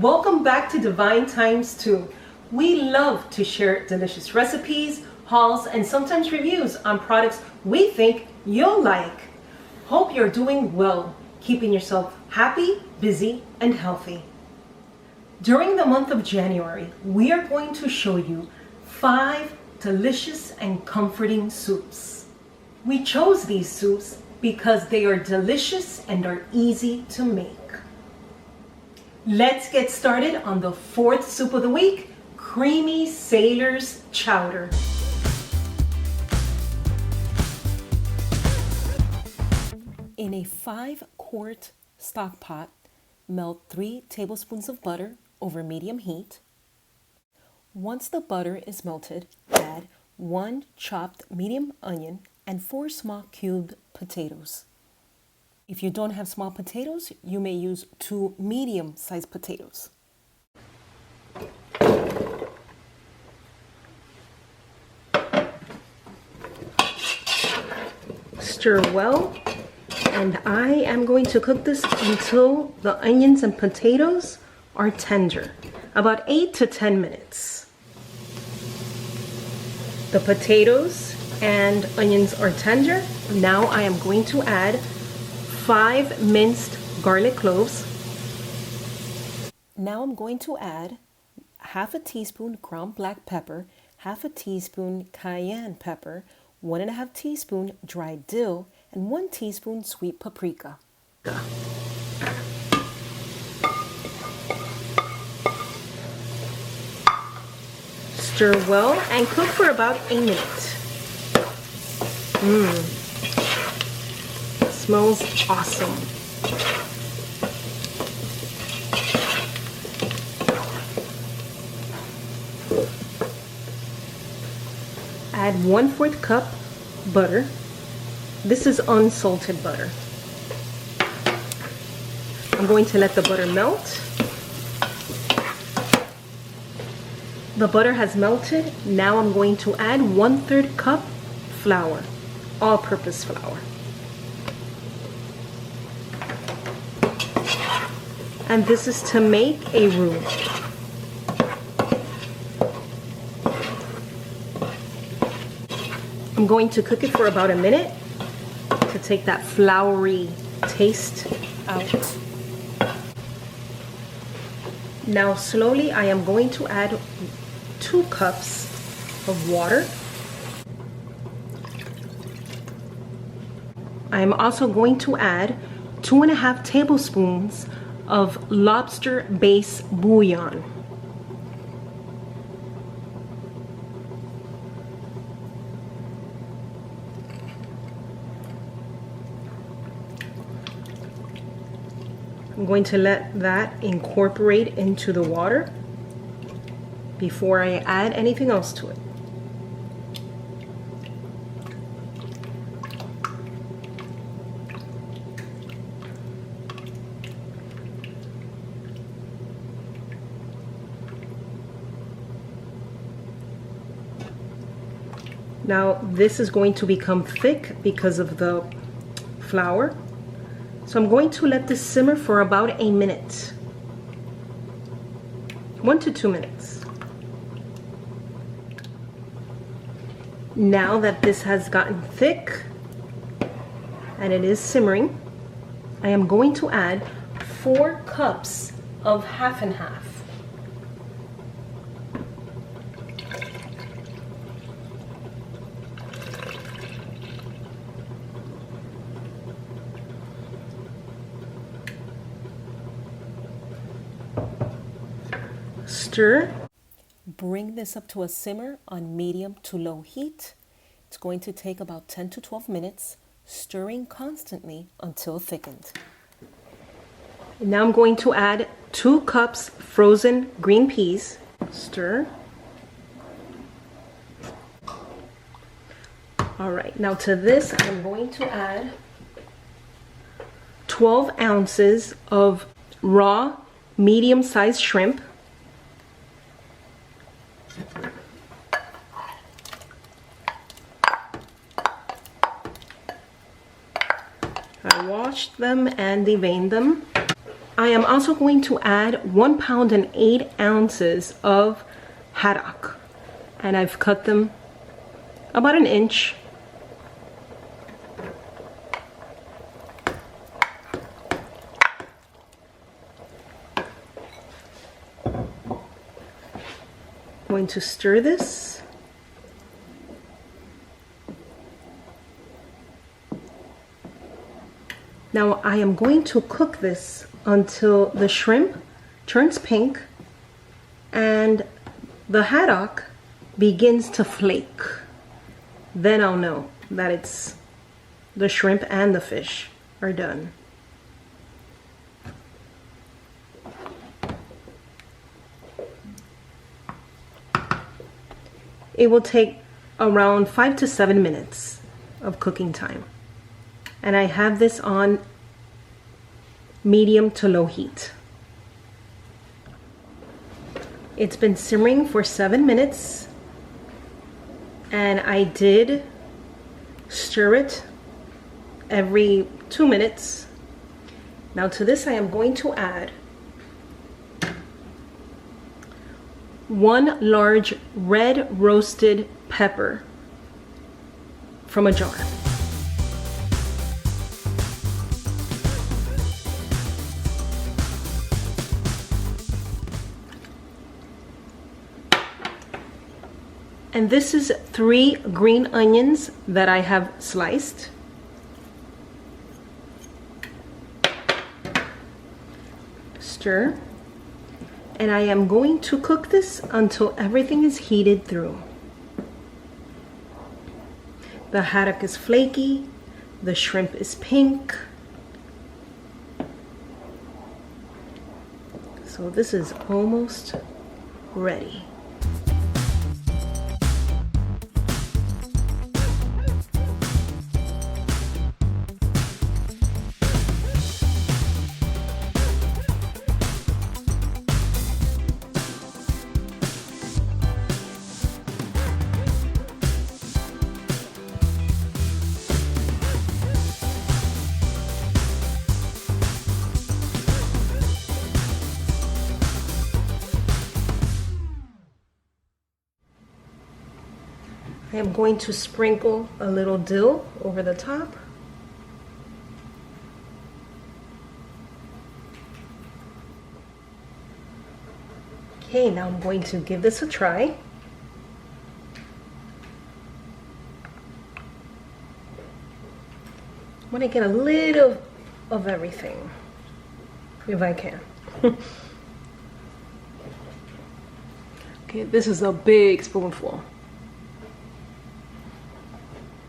Welcome back to Divine Times 2. We love to share delicious recipes, hauls, and sometimes reviews on products we think you'll like. Hope you're doing well, keeping yourself happy, busy, and healthy. During the month of January, we are going to show you 5 delicious and comforting soups. We chose these soups because they are delicious and are easy to make. Let's get started on the 4th soup of the week, Creamy Sailor's Chowder. In a 5-quart stock pot, melt 3 tablespoons of butter over medium heat. Once the butter is melted, add 1 chopped medium onion and 4 small cubed potatoes. If you don't have small potatoes, you may use 2 medium-sized potatoes. Stir well, and I am going to cook this until the onions and potatoes are tender, about 8 to 10 minutes. The potatoes and onions are tender. Now I am going to add 5 minced garlic cloves. Now I'm going to add half a teaspoon ground black pepper, half a teaspoon cayenne pepper, 1.5 teaspoon dried dill, and 1 teaspoon sweet paprika. Stir well and cook for about a minute. Smells awesome. Add 1/4 cup butter. This is unsalted butter. I'm going to let the butter melt. The butter has melted. Now I'm going to add 1/3 cup flour, all-purpose flour. And this is to make a roux. I'm going to cook it for about a minute to take that floury taste out. Now slowly I am going to add 2 cups of water. I am also going to add 2.5 tablespoons of lobster base bouillon. I'm going to let that incorporate into the water before I add anything else to it. Now this is going to become thick because of the flour. So I'm going to let this simmer for about a minute. 1 to 2 minutes. Now that this has gotten thick and it is simmering, I am going to add 4 cups of half and half. Stir. Bring this up to a simmer on medium to low heat. It's going to take about 10 to 12 minutes, stirring constantly until thickened. And now I'm going to add 2 cups frozen green peas. Stir. All right, now to this I'm going to add 12 ounces of raw medium-sized shrimp. I washed them and deveined them. I am also going to add 1 pound and 8 ounces of haddock, and I've cut them about an inch. Going to stir this. Now I am going to cook this until the shrimp turns pink and the haddock begins to flake. Then I'll know that it's the shrimp and the fish are done. It will take around 5 to 7 minutes of cooking time. And I have this on medium to low heat. It's been simmering for 7 minutes, and I did stir it every 2 minutes. Now to this I am going to add 1 large red roasted pepper from a jar. And this is 3 green onions that I have sliced. Stir. And I am going to cook this until everything is heated through. The haddock is flaky, the shrimp is pink. So this is almost ready. I am going to sprinkle a little dill over the top. Okay, now I'm going to give this a try. I want to get a little of everything, if I can. Okay, this is a big spoonful.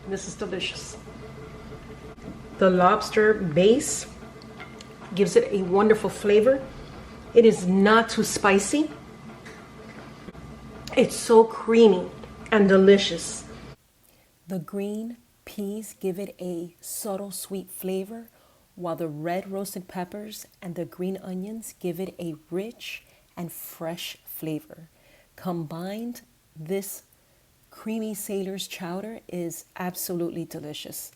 This is delicious. The lobster base gives it a wonderful flavor. It is not too spicy. It's so creamy and delicious. The green peas give it a subtle sweet flavor, while the red roasted peppers and the green onions give it a rich and fresh flavor. Combined, this creamy sailor's chowder is absolutely delicious.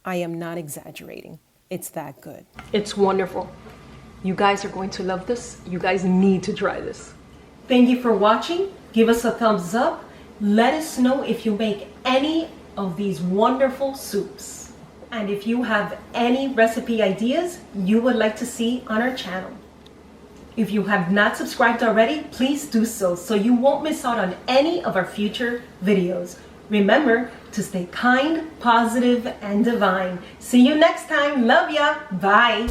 I am not exaggerating. It's that good. It's wonderful. You guys are going to love this. You guys need to try this. Thank you for watching. Give us a thumbs up. Let us know if you make any of these wonderful soups. And if you have any recipe ideas you would like to see on our channel. If you have not subscribed already, please do so you won't miss out on any of our future videos. Remember to stay kind, positive, and divine. See you next time. Love ya. Bye.